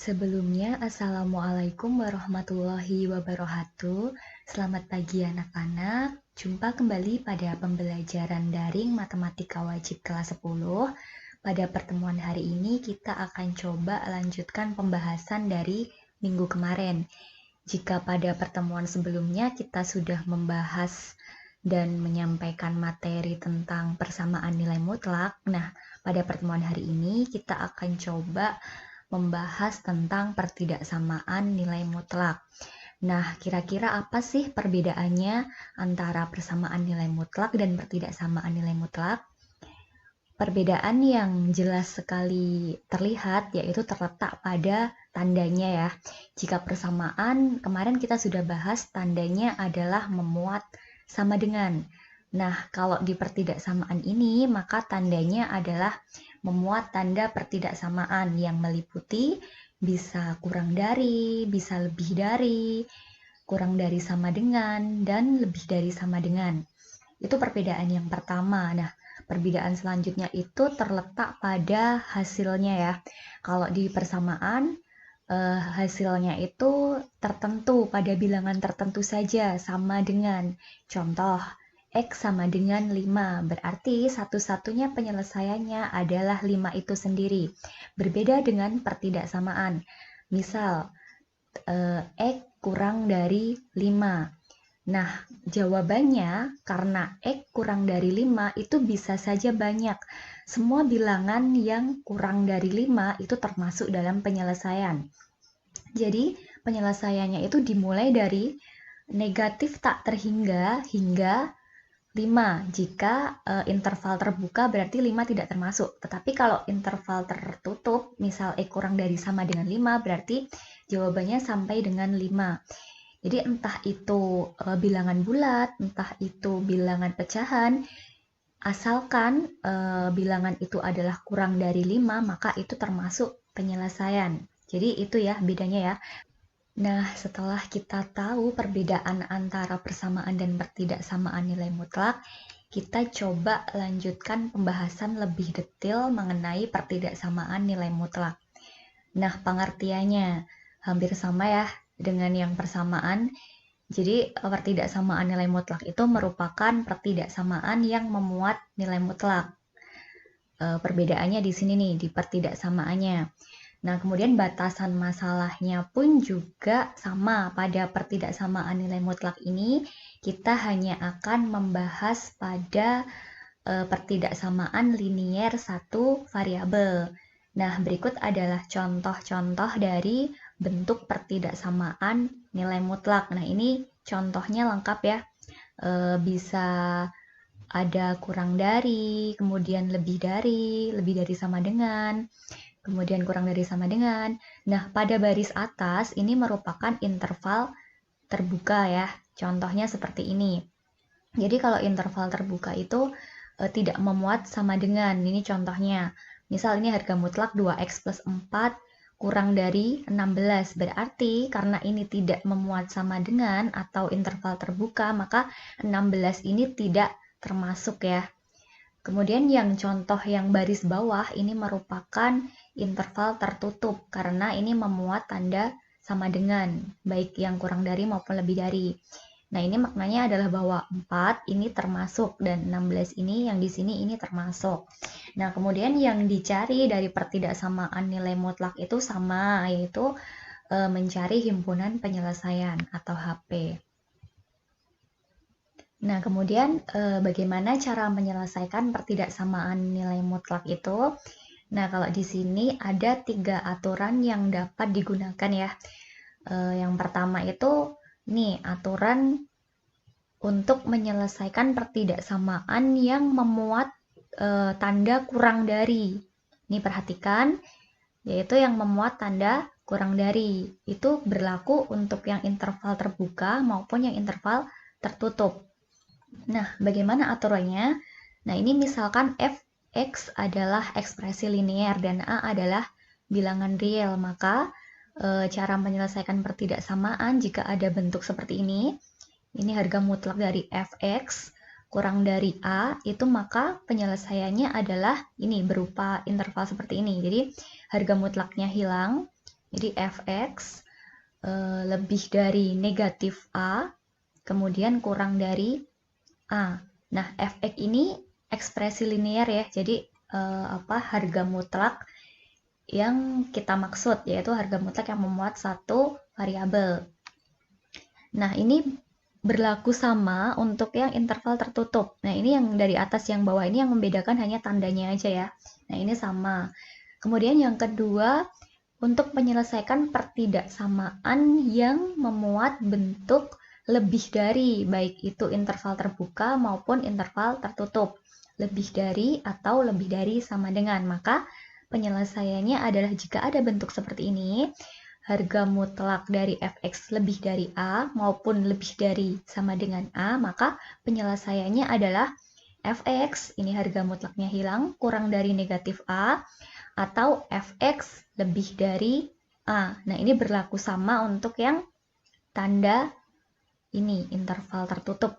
Sebelumnya, Assalamualaikum warahmatullahi wabarakatuh. Selamat pagi anak-anak. Jumpa kembali pada pembelajaran daring Matematika Wajib kelas 10. Pada pertemuan hari ini, kita akan coba lanjutkan pembahasan dari minggu kemarin. Jika pada pertemuan sebelumnya kita sudah membahas dan menyampaikan materi tentang persamaan nilai mutlak, nah, pada pertemuan hari ini kita akan coba membahas tentang pertidaksamaan nilai mutlak. Nah, kira-kira apa sih perbedaannya antara persamaan nilai mutlak dan pertidaksamaan nilai mutlak? Perbedaan yang jelas sekali terlihat yaitu terletak pada tandanya ya. Jika persamaan, kemarin kita sudah bahas tandanya adalah memuat sama dengan. Nah, kalau di pertidaksamaan ini, maka tandanya adalah memuat tanda pertidaksamaan yang meliputi bisa kurang dari, bisa lebih dari, kurang dari sama dengan, dan lebih dari sama dengan. Itu perbedaan yang pertama. Nah, perbedaan selanjutnya itu terletak pada hasilnya ya. Kalau di persamaan, hasilnya itu tertentu pada bilangan tertentu saja, sama dengan. Contoh, X sama dengan 5, berarti satu-satunya penyelesaiannya adalah 5 itu sendiri. Berbeda dengan pertidaksamaan. Misal, X kurang dari 5. Nah, jawabannya karena X kurang dari 5 itu bisa saja banyak. Semua bilangan yang kurang dari 5 itu termasuk dalam penyelesaian. Jadi, penyelesaiannya itu dimulai dari negatif tak terhingga hingga 5. Jika interval terbuka berarti 5 tidak termasuk. Tetapi kalau interval tertutup, misal X kurang dari sama dengan 5, berarti jawabannya sampai dengan 5. Jadi entah itu bilangan bulat, entah itu bilangan pecahan, asalkan bilangan itu adalah kurang dari 5, maka itu termasuk penyelesaian. Jadi itu ya bedanya ya. Nah, setelah kita tahu perbedaan antara persamaan dan pertidaksamaan nilai mutlak, kita coba lanjutkan pembahasan lebih detail mengenai pertidaksamaan nilai mutlak. Nah, pengertiannya hampir sama ya dengan yang persamaan. Jadi, pertidaksamaan nilai mutlak itu merupakan pertidaksamaan yang memuat nilai mutlak. Perbedaannya di sini nih, di pertidaksamaannya. Nah, kemudian batasan masalahnya pun juga sama. Pada pertidaksamaan nilai mutlak ini, kita hanya akan membahas pada pertidaksamaan linier satu variabel. Nah, berikut adalah contoh-contoh dari bentuk pertidaksamaan nilai mutlak. Nah, ini contohnya lengkap ya. Bisa ada kurang dari, kemudian lebih dari sama dengan, kemudian kurang dari sama dengan. Nah, pada baris atas ini merupakan interval terbuka ya. Contohnya seperti ini. Jadi kalau interval terbuka itu tidak memuat sama dengan. Ini contohnya. Misal ini harga mutlak 2x plus 4 kurang dari 16. Berarti karena ini tidak memuat sama dengan atau interval terbuka, maka 16 ini tidak termasuk ya. Kemudian yang contoh yang baris bawah ini merupakan interval tertutup karena ini memuat tanda sama dengan, baik yang kurang dari maupun lebih dari. Nah, ini maknanya adalah bahwa 4 ini termasuk dan 16 ini yang di sini ini termasuk. Nah, kemudian yang dicari dari pertidaksamaan nilai mutlak itu sama, yaitu mencari himpunan penyelesaian atau HP. Nah, kemudian bagaimana cara menyelesaikan pertidaksamaan nilai mutlak itu? Nah, kalau di sini ada 3 aturan yang dapat digunakan ya. Yang pertama itu, nih, aturan untuk menyelesaikan pertidaksamaan yang memuat tanda kurang dari. Ini perhatikan, yaitu yang memuat tanda kurang dari. Itu berlaku untuk yang interval terbuka maupun yang interval tertutup. Nah, bagaimana aturannya? Nah, ini misalkan f(x) adalah ekspresi linear dan a adalah bilangan real, maka cara menyelesaikan pertidaksamaan jika ada bentuk seperti ini harga mutlak dari fx kurang dari a, itu maka penyelesaiannya adalah ini berupa interval seperti ini. Jadi, harga mutlaknya hilang, Jadi fx lebih dari negatif A, kemudian kurang dari A. Nah, fx ini ekspresi linear ya, jadi harga mutlak yang kita maksud, yaitu harga mutlak yang memuat satu variabel. Nah, ini berlaku sama untuk yang interval tertutup. Nah, ini yang dari atas yang bawah ini yang membedakan hanya tandanya aja ya. Nah, ini sama. Kemudian yang kedua, untuk menyelesaikan pertidaksamaan yang memuat bentuk lebih dari, baik itu interval terbuka maupun interval tertutup. Lebih dari atau lebih dari sama dengan. Maka penyelesaiannya adalah jika ada bentuk seperti ini, harga mutlak dari fx lebih dari A maupun lebih dari sama dengan A, maka penyelesaiannya adalah fx, ini harga mutlaknya hilang, kurang dari negatif A, atau fx lebih dari A. Nah, ini berlaku sama untuk yang tanda ini, interval tertutup.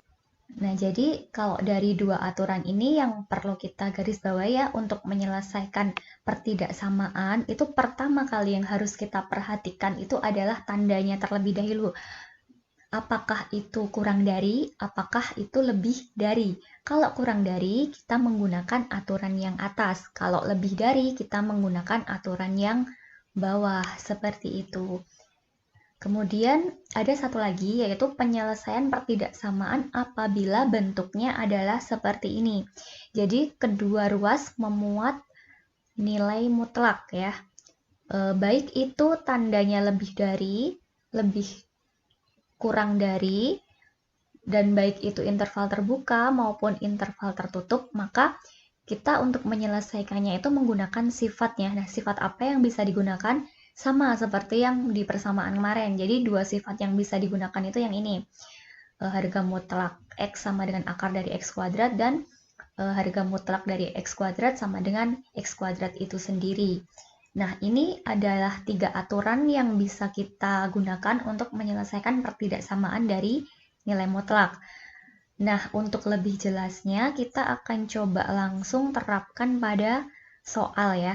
Nah, jadi kalau dari dua aturan ini yang perlu kita garis bawahi ya untuk menyelesaikan pertidaksamaan, itu pertama kali yang harus kita perhatikan itu adalah tandanya terlebih dahulu. Apakah itu kurang dari, apakah itu lebih dari. Kalau kurang dari, kita menggunakan aturan yang atas. Kalau lebih dari, kita menggunakan aturan yang bawah, seperti itu. Kemudian ada satu lagi, yaitu penyelesaian pertidaksamaan apabila bentuknya adalah seperti ini. Jadi kedua ruas memuat nilai mutlak ya. Baik itu tandanya lebih dari, lebih kurang dari, dan baik itu interval terbuka maupun interval tertutup, maka kita untuk menyelesaikannya itu menggunakan sifatnya. Nah, sifat apa yang bisa digunakan? Sama seperti yang di persamaan kemarin. Jadi dua sifat yang bisa digunakan itu yang ini. Harga mutlak X sama dengan akar dari X kuadrat, dan harga mutlak dari X kuadrat sama dengan X kuadrat itu sendiri. Nah, ini adalah 3 aturan yang bisa kita gunakan untuk menyelesaikan pertidaksamaan dari nilai mutlak. Nah, untuk lebih jelasnya, kita akan coba langsung terapkan pada soal ya.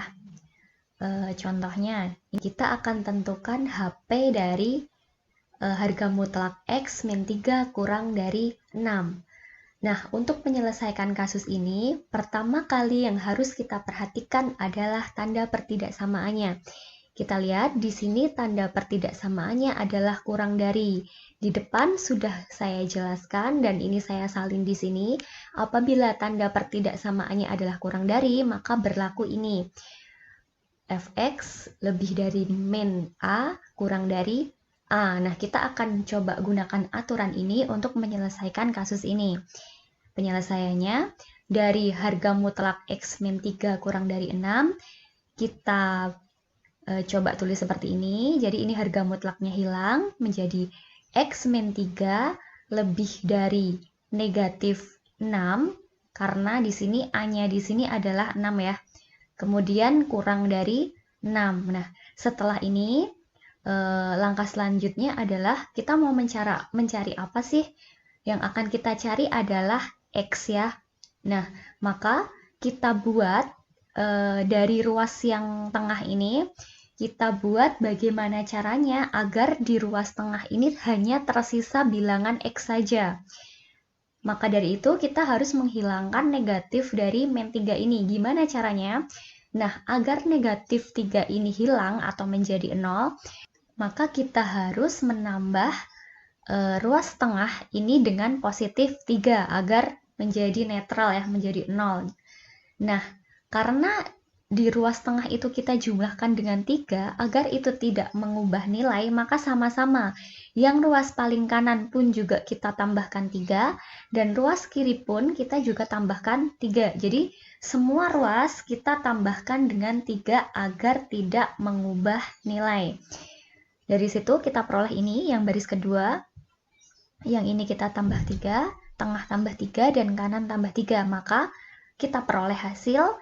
Contohnya, kita akan tentukan HP dari harga mutlak X min 3 kurang dari 6. Nah, untuk menyelesaikan kasus ini, pertama kali yang harus kita perhatikan adalah tanda pertidaksamaannya. Kita lihat di sini tanda pertidaksamaannya adalah kurang dari. Di depan sudah saya jelaskan dan ini saya salin di sini. Apabila tanda pertidaksamaannya adalah kurang dari, maka berlaku ini. Fx lebih dari min A kurang dari A. Nah, kita akan coba gunakan aturan ini untuk menyelesaikan kasus ini. Penyelesaiannya, dari harga mutlak X min 3 kurang dari 6, kita coba tulis seperti ini. Jadi ini harga mutlaknya hilang menjadi X min 3 lebih dari negatif 6, karena di sini A-nya di sini adalah 6 ya. Kemudian kurang dari 6. Nah, setelah ini langkah selanjutnya adalah kita mau mencari apa sih? Yang akan kita cari adalah X ya. Nah, maka kita buat dari ruas yang tengah ini, kita buat bagaimana caranya agar di ruas tengah ini hanya tersisa bilangan X saja. Maka dari itu kita harus menghilangkan negatif dari min 3 ini. Gimana caranya? Nah, agar negatif 3 ini hilang atau menjadi 0, maka kita harus menambah ruas tengah ini dengan positif 3 agar menjadi netral ya, menjadi 0. Nah, karena di ruas tengah itu kita jumlahkan dengan 3, agar itu tidak mengubah nilai, maka sama-sama. Yang ruas paling kanan pun juga kita tambahkan 3, dan ruas kiri pun kita juga tambahkan 3. Jadi, semua ruas kita tambahkan dengan 3 agar tidak mengubah nilai. Dari situ kita peroleh ini, yang baris kedua. Yang ini kita tambah 3, tengah tambah 3, dan kanan tambah 3. Maka kita peroleh hasil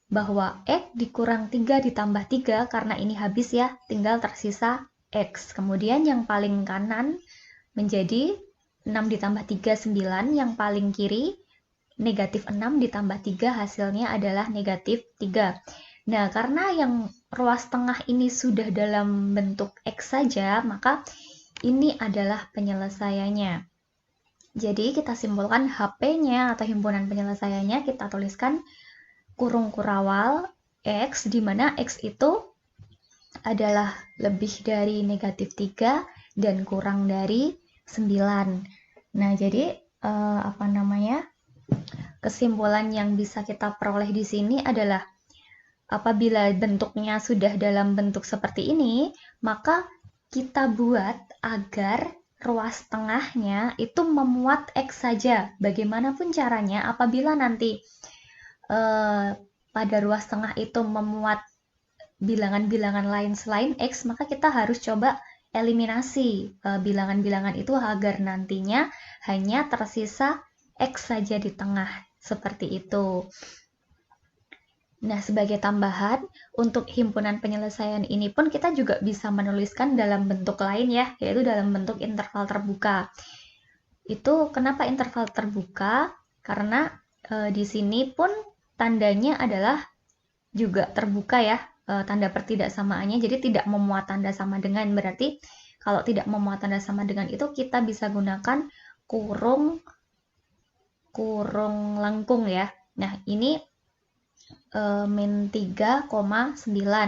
bahwa X dikurang 3 ditambah 3, karena ini habis ya, tinggal tersisa X. Kemudian yang paling kanan menjadi 6 ditambah 3, 9. Yang paling kiri negatif 6 ditambah 3, hasilnya adalah negatif 3. Nah, karena yang ruas tengah ini sudah dalam bentuk X saja, maka ini adalah penyelesaiannya. Jadi kita simpulkan HP-nya atau himpunan penyelesaiannya kita tuliskan kurung kurawal X, di mana X itu adalah lebih dari negatif 3 dan kurang dari 9. Nah, jadi kesimpulan yang bisa kita peroleh di sini adalah apabila bentuknya sudah dalam bentuk seperti ini, maka kita buat agar ruas tengahnya itu memuat X saja. Bagaimanapun caranya, apabila nanti pada ruas tengah itu memuat bilangan-bilangan lain selain X, maka kita harus coba eliminasi bilangan-bilangan itu agar nantinya hanya tersisa X saja di tengah, seperti itu. Nah, sebagai tambahan, untuk himpunan penyelesaian ini pun kita juga bisa menuliskan dalam bentuk lain ya, yaitu dalam bentuk interval terbuka. Itu kenapa interval terbuka? Karena di sini pun tandanya adalah juga terbuka ya, tanda pertidaksamaannya, jadi tidak memuat tanda sama dengan. Berarti kalau tidak memuat tanda sama dengan itu kita bisa gunakan kurung lengkung ya. Nah, ini min 3,9,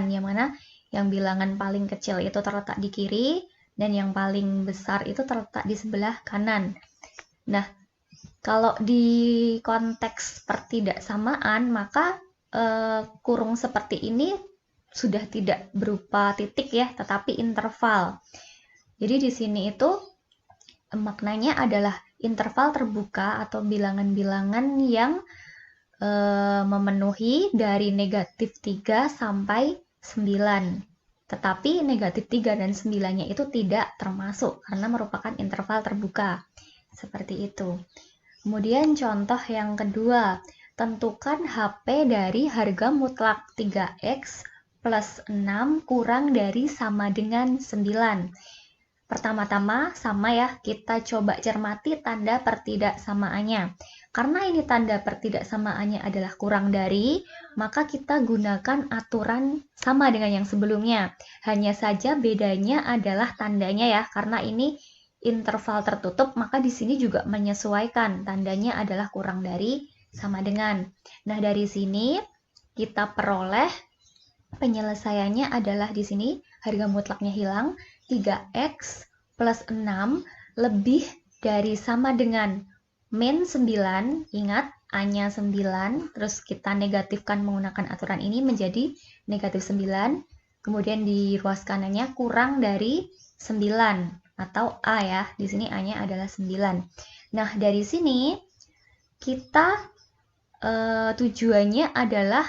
yang mana yang bilangan paling kecil itu terletak di kiri dan yang paling besar itu terletak di sebelah kanan. Nah, kalau di konteks pertidaksamaan, maka kurung seperti ini sudah tidak berupa titik ya, tetapi interval. Jadi di sini itu maknanya adalah interval terbuka atau bilangan-bilangan yang memenuhi dari negatif 3 sampai 9. Tetapi negatif 3 dan 9-nya itu tidak termasuk karena merupakan interval terbuka. Seperti itu. Kemudian contoh yang kedua, tentukan HP dari harga mutlak 3X plus 6 kurang dari sama dengan 9. Pertama-tama sama ya, kita coba cermati tanda pertidaksamaannya. Karena ini tanda pertidaksamaannya adalah kurang dari, maka kita gunakan aturan sama dengan yang sebelumnya. Hanya saja bedanya adalah tandanya ya, karena ini interval tertutup, maka di sini juga menyesuaikan. Tandanya adalah kurang dari sama dengan. Nah, dari sini kita peroleh penyelesaiannya adalah di sini harga mutlaknya hilang, 3X plus 6 lebih dari sama dengan min 9, ingat A-nya 9, terus kita negatifkan menggunakan aturan ini menjadi negatif 9, kemudian di ruas kanannya kurang dari 9, atau A ya, di sini A-nya adalah 9. Nah, dari sini kita tujuannya adalah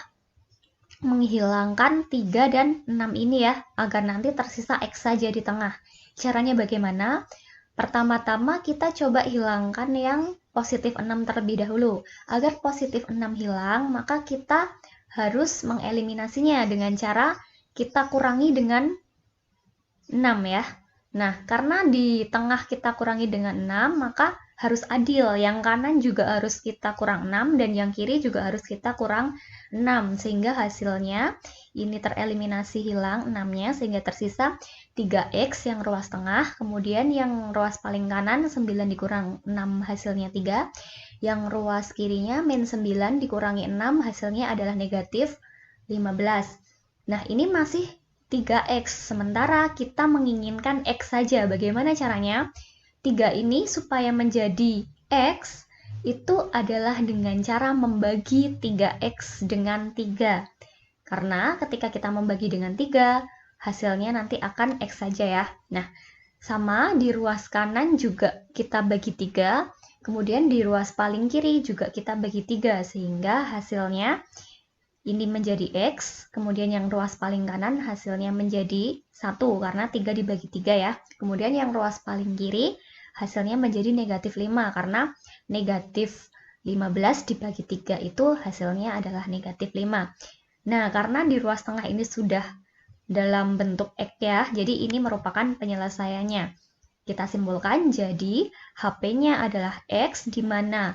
menghilangkan 3 dan 6 ini ya, agar nanti tersisa X saja di tengah. Caranya bagaimana? Pertama-tama kita coba hilangkan yang positif 6 terlebih dahulu. Agar positif 6 hilang, maka kita harus mengeliminasinya dengan cara kita kurangi dengan 6 ya. Nah, karena di tengah kita kurangi dengan 6, maka harus adil. Yang kanan juga harus kita kurang 6 dan yang kiri juga harus kita kurang 6. Sehingga hasilnya ini tereliminasi hilang 6-nya sehingga tersisa 3X yang ruas tengah. Kemudian yang ruas paling kanan 9 dikurang 6 hasilnya 3. Yang ruas kirinya min 9 dikurangi 6 hasilnya adalah negatif 15. Nah, ini masih 3X, sementara kita menginginkan X saja. Bagaimana caranya? 3 ini supaya menjadi X, itu adalah dengan cara membagi 3X dengan 3. Karena ketika kita membagi dengan 3, hasilnya nanti akan X saja ya. Nah, sama di ruas kanan juga kita bagi 3, kemudian di ruas paling kiri juga kita bagi 3, sehingga hasilnya ini menjadi X, kemudian yang ruas paling kanan hasilnya menjadi 1, karena 3 dibagi 3 ya. Kemudian yang ruas paling kiri hasilnya menjadi negatif 5, karena negatif 15 dibagi 3 itu hasilnya adalah negatif 5. Nah, karena di ruas tengah ini sudah dalam bentuk X ya, jadi ini merupakan penyelesaiannya. Kita simpulkan, jadi HP-nya adalah X, di mana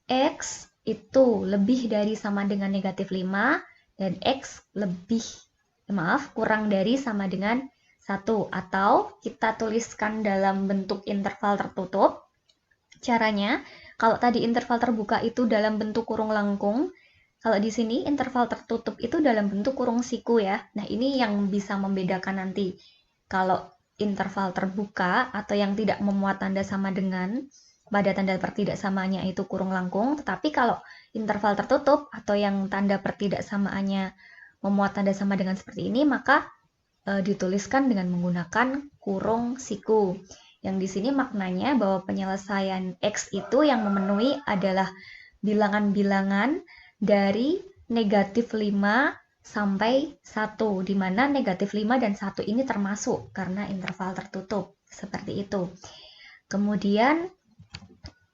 X itu lebih dari sama dengan negatif 5, dan X kurang dari sama dengan 1. Atau kita tuliskan dalam bentuk interval tertutup. Caranya, kalau tadi interval terbuka itu dalam bentuk kurung lengkung, kalau di sini interval tertutup itu dalam bentuk kurung siku ya. Nah, ini yang bisa membedakan nanti. Kalau interval terbuka atau yang tidak memuat tanda sama dengan, pada tanda pertidaksamaannya itu kurung lengkung, tetapi kalau interval tertutup atau yang tanda pertidaksamaannya memuat tanda sama dengan seperti ini, maka dituliskan dengan menggunakan kurung siku. Yang di sini maknanya bahwa penyelesaian X itu yang memenuhi adalah bilangan-bilangan dari negatif 5 sampai 1, di mana negatif 5 dan 1 ini termasuk karena interval tertutup. Seperti itu. Kemudian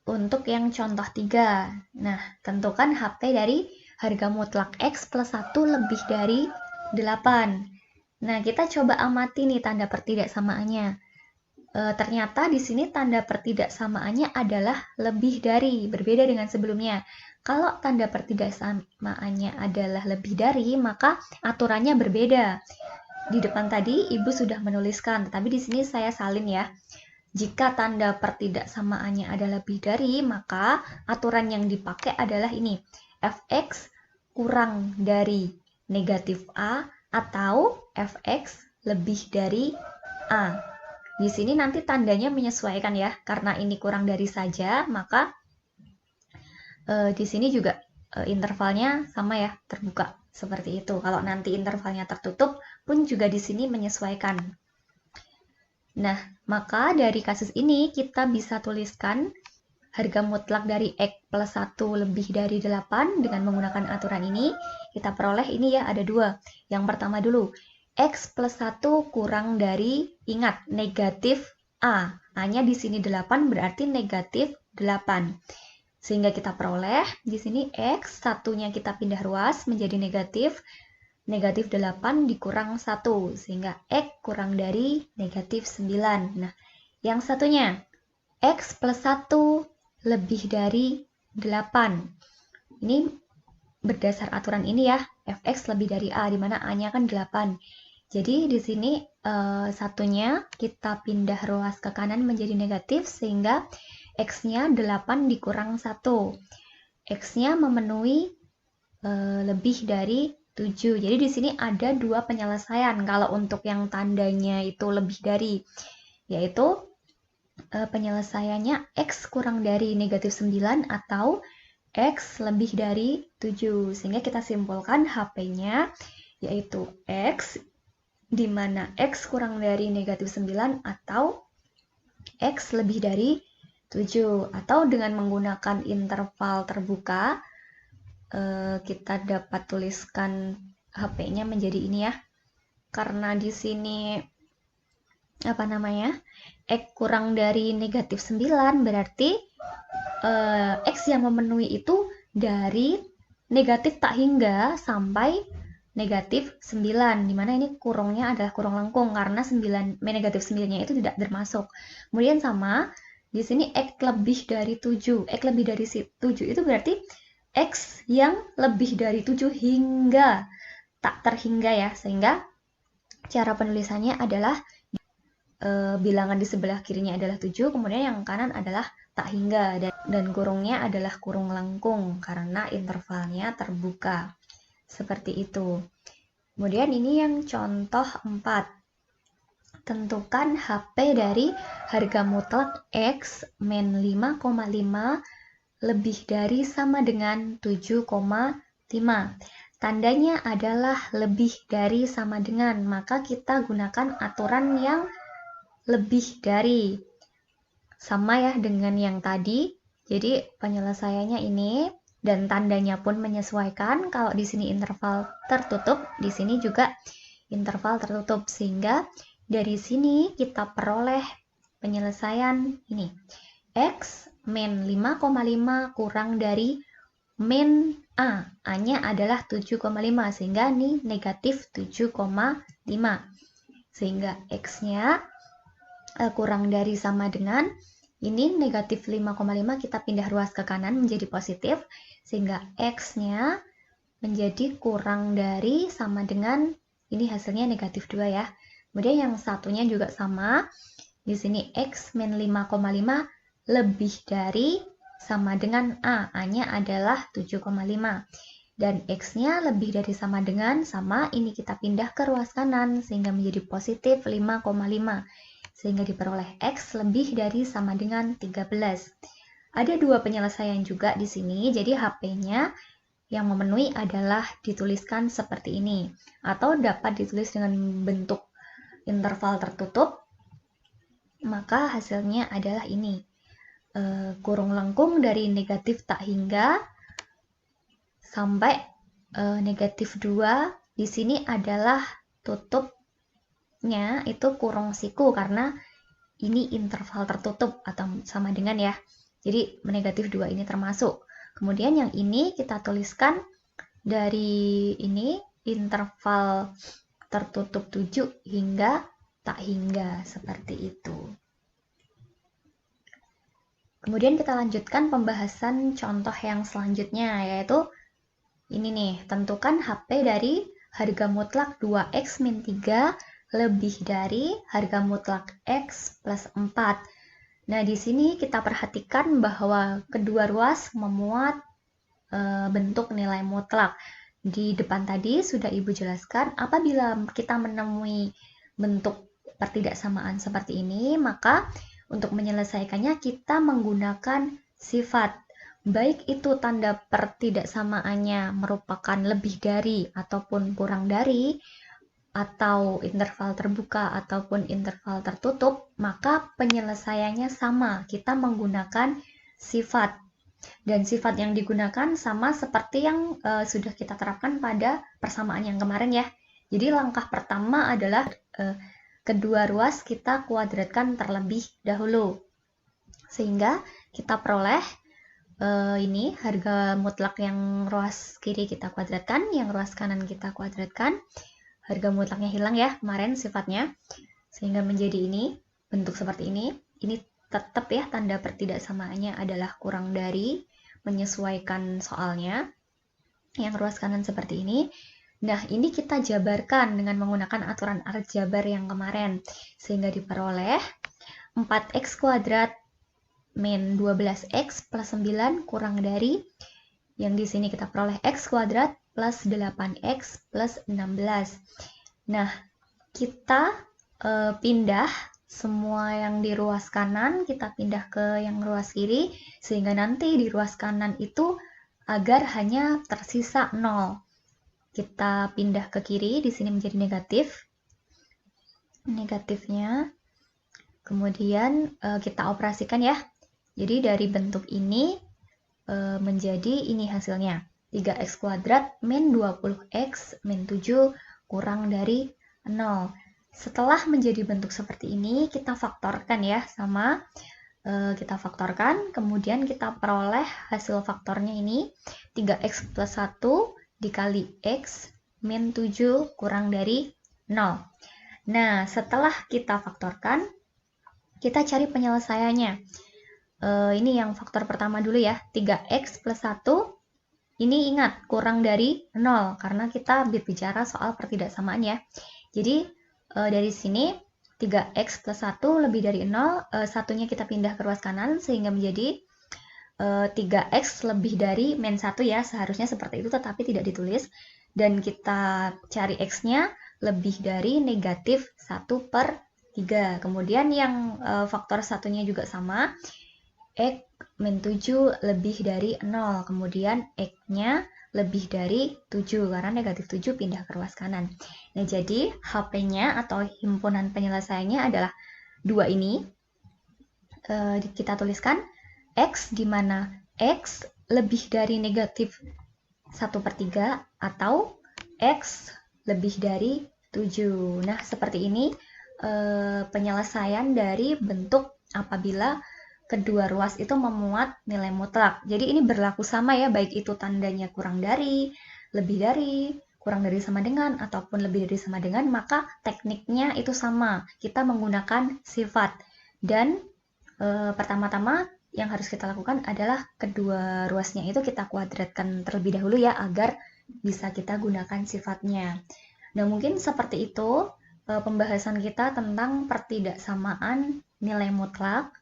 untuk yang contoh 3, nah tentukan HP dari harga mutlak X plus 1 lebih dari 8. Nah, kita coba amati nih tanda pertidaksamaannya. Ternyata di sini tanda pertidaksamaannya adalah lebih dari, berbeda dengan sebelumnya. Kalau tanda pertidaksamaannya adalah lebih dari, maka aturannya berbeda. Di depan tadi Ibu sudah menuliskan, tetapi di sini saya salin ya. Jika tanda pertidaksamaannya adalah lebih dari, maka aturan yang dipakai adalah ini. Fx kurang dari negatif A atau Fx lebih dari A. Di sini nanti tandanya menyesuaikan ya, karena ini kurang dari saja, maka di sini juga intervalnya sama ya, terbuka seperti itu. Kalau nanti intervalnya tertutup pun juga di sini menyesuaikan. Nah, maka dari kasus ini kita bisa tuliskan harga mutlak dari X plus 1 lebih dari 8 dengan menggunakan aturan ini. Kita peroleh ini ya, ada 2. Yang pertama dulu, X plus 1 kurang dari, ingat, negatif A. A-nya di sini 8 berarti negatif 8. Sehingga kita peroleh, di sini X, satunya kita pindah ruas menjadi negatif 8 dikurang 1. Sehingga X kurang dari negatif 9. Nah, yang satunya, X plus 1 lebih dari 8. Ini berdasar aturan ini ya, Fx lebih dari A, di mana A-nya kan 8. Jadi di sini satunya kita pindah ruas ke kanan menjadi negatif, sehingga X-nya 8 dikurang 1. X-nya memenuhi lebih dari 7. Jadi di sini ada 2 penyelesaian kalau untuk yang tandanya itu lebih dari, yaitu penyelesaiannya X kurang dari negatif 9 atau X lebih dari 7. Sehingga kita simpulkan HP-nya yaitu X, di mana X kurang dari negatif 9 atau X lebih dari 7. Atau dengan menggunakan interval terbuka, kita dapat tuliskan HP-nya menjadi ini ya. Karena di sini X kurang dari negatif 9 berarti X yang memenuhi itu dari negatif tak hingga sampai negatif 9, dimana ini kurungnya adalah kurung lengkung karena negatif 9-nya itu tidak termasuk. Kemudian sama, di sini X lebih dari 7. X lebih dari 7 itu berarti X yang lebih dari 7 hingga tak terhingga ya, sehingga cara penulisannya adalah bilangan di sebelah kirinya adalah 7, kemudian yang kanan adalah tak hingga, dan kurungnya adalah kurung lengkung karena intervalnya terbuka. Seperti itu. Kemudian ini yang contoh 4. Tentukan HP dari harga mutlak X min 5,5 lebih dari sama dengan 7,5. Tandanya adalah lebih dari sama dengan, maka kita gunakan aturan yang lebih dari. Sama ya dengan yang tadi. Jadi penyelesaiannya ini dan tandanya pun menyesuaikan. Kalau di sini interval tertutup, di sini juga interval tertutup, sehingga dari sini kita peroleh penyelesaian ini. X min 5,5 kurang dari min A. A-nya adalah 7,5, sehingga ini negatif 7,5. Sehingga X-nya kurang dari sama dengan ini negatif 5,5, kita pindah ruas ke kanan menjadi positif, sehingga X-nya menjadi kurang dari sama dengan, ini hasilnya negatif 2 ya. Kemudian yang satunya juga sama, di sini X min 5,5 lebih dari sama dengan A. A-nya adalah 7,5. Dan X-nya lebih dari sama dengan sama, ini kita pindah ke ruas kanan sehingga menjadi positif 5,5. Sehingga diperoleh X lebih dari sama dengan 13. Ada dua penyelesaian juga di sini, jadi HP-nya yang memenuhi adalah dituliskan seperti ini. Atau dapat ditulis dengan bentuk interval tertutup, maka hasilnya adalah ini. Kurung lengkung dari negatif tak hingga sampai negatif 2. Di sini adalah tutupnya itu kurung siku karena ini interval tertutup atau sama dengan ya. Jadi negatif 2 ini termasuk. Kemudian yang ini kita tuliskan dari ini interval tertutup 7 hingga tak hingga, seperti itu. Kemudian kita lanjutkan pembahasan contoh yang selanjutnya, yaitu ini nih, tentukan HP dari harga mutlak 2X min 3 lebih dari harga mutlak X plus 4. Nah, di sini kita perhatikan bahwa kedua ruas memuat bentuk nilai mutlak. Di depan tadi sudah Ibu jelaskan, apabila kita menemui bentuk pertidaksamaan seperti ini, maka untuk menyelesaikannya kita menggunakan sifat. Baik itu tanda pertidaksamaannya merupakan lebih dari ataupun kurang dari, atau interval terbuka ataupun interval tertutup, maka penyelesaiannya sama. Kita menggunakan sifat. Dan sifat yang digunakan sama seperti yang sudah kita terapkan pada persamaan yang kemarin ya. Jadi langkah pertama adalah kedua ruas kita kuadratkan terlebih dahulu. Sehingga kita peroleh ini harga mutlak yang ruas kiri kita kuadratkan, yang ruas kanan kita kuadratkan. Harga mutlaknya hilang ya kemarin sifatnya, sehingga menjadi ini, bentuk seperti ini. Ini tetap ya tanda pertidaksamaannya adalah kurang dari, menyesuaikan soalnya. Yang ruas kanan seperti ini. Nah, ini kita jabarkan dengan menggunakan aturan aljabar yang kemarin, sehingga diperoleh 4x kuadrat min 12x plus 9 kurang dari, yang di sini kita peroleh x kuadrat plus 8x plus 16. Nah, kita pindah semua yang di ruas kanan, kita pindah ke yang ruas kiri, sehingga nanti di ruas kanan itu agar hanya tersisa 0. Kita pindah ke kiri, di sini menjadi negatif. Negatifnya, kemudian kita operasikan ya. Jadi dari bentuk ini menjadi ini hasilnya. 3x kuadrat min 20x min 7 kurang dari 0. Setelah menjadi bentuk seperti ini, kita faktorkan ya sama. Kita faktorkan, kemudian kita peroleh hasil faktornya ini 3x plus 1 dikali x min 7 kurang dari 0. Nah, setelah kita faktorkan, kita cari penyelesaiannya. Ini yang faktor pertama dulu ya, 3x plus 1, ini ingat kurang dari 0, karena kita berbicara soal pertidaksamaan ya. Jadi dari sini 3x plus 1 lebih dari 0, satunya kita pindah ke ruas kanan, sehingga menjadi 3x lebih dari min 1 ya, seharusnya seperti itu tetapi tidak ditulis. Dan kita cari x-nya lebih dari negatif 1/3. Kemudian yang faktor satunya juga sama, X min 7 lebih dari 0. Kemudian X-nya lebih dari 7, karena negatif 7 pindah ke ruas kanan. Nah, jadi HP-nya atau himpunan penyelesaiannya adalah 2 ini. Kita tuliskan X, di mana X lebih dari negatif 1/3 atau X lebih dari 7. Nah, seperti ini penyelesaian dari bentuk apabila kedua ruas itu memuat nilai mutlak. Jadi ini berlaku sama ya, baik itu tandanya kurang dari, lebih dari, kurang dari sama dengan, ataupun lebih dari sama dengan, maka tekniknya itu sama. Kita menggunakan sifat. Dan pertama-tama yang harus kita lakukan adalah kedua ruasnya itu kita kuadratkan terlebih dahulu ya, agar bisa kita gunakan sifatnya. Nah, mungkin seperti itu pembahasan kita tentang pertidaksamaan nilai mutlak.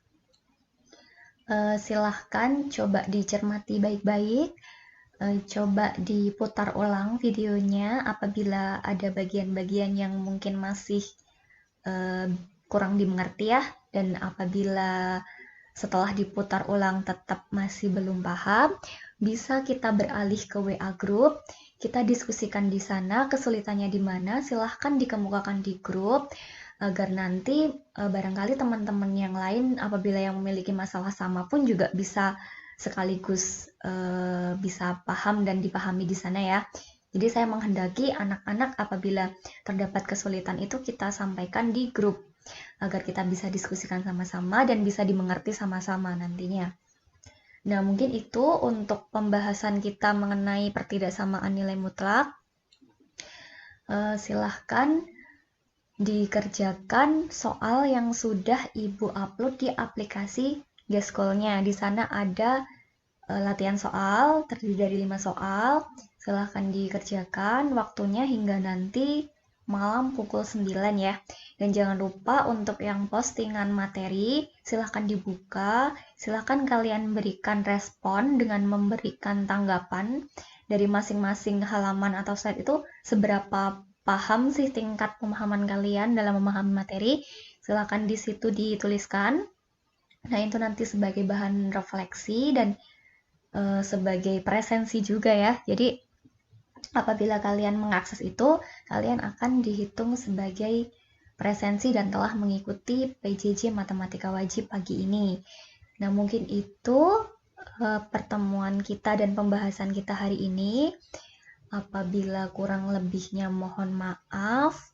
Silahkan coba dicermati baik-baik, coba diputar ulang videonya apabila ada bagian-bagian yang mungkin masih kurang dimengerti ya, dan apabila setelah diputar ulang tetap masih belum paham, bisa kita beralih ke WA group, kita diskusikan di sana kesulitannya di mana, silahkan dikemukakan di grup, agar nanti barangkali teman-teman yang lain apabila yang memiliki masalah sama pun juga bisa sekaligus bisa paham dan dipahami di sana ya. Jadi saya menghendaki anak-anak apabila terdapat kesulitan itu kita sampaikan di grup agar kita bisa diskusikan sama-sama dan bisa dimengerti sama-sama nantinya. Nah, mungkin itu untuk pembahasan kita mengenai pertidaksamaan nilai mutlak. Silahkan dikerjakan soal yang sudah Ibu upload di aplikasi Geschool-nya. Di sana ada latihan soal, terdiri dari 5 soal. Silahkan dikerjakan waktunya hingga nanti malam pukul 9 ya. Dan jangan lupa untuk yang postingan materi, silahkan dibuka. Silahkan kalian berikan respon dengan memberikan tanggapan dari masing-masing halaman atau slide itu seberapa paham sih tingkat pemahaman kalian dalam memahami materi. Silahkan di situ dituliskan. Nah, itu nanti sebagai bahan refleksi dan sebagai presensi juga ya. Jadi apabila kalian mengakses itu, kalian akan dihitung sebagai presensi dan telah mengikuti PJJ Matematika Wajib pagi ini. Nah, mungkin itu pertemuan kita dan pembahasan kita hari ini. Apabila kurang lebihnya mohon maaf.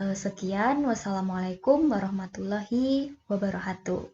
Sekian, wassalamualaikum warahmatullahi wabarakatuh.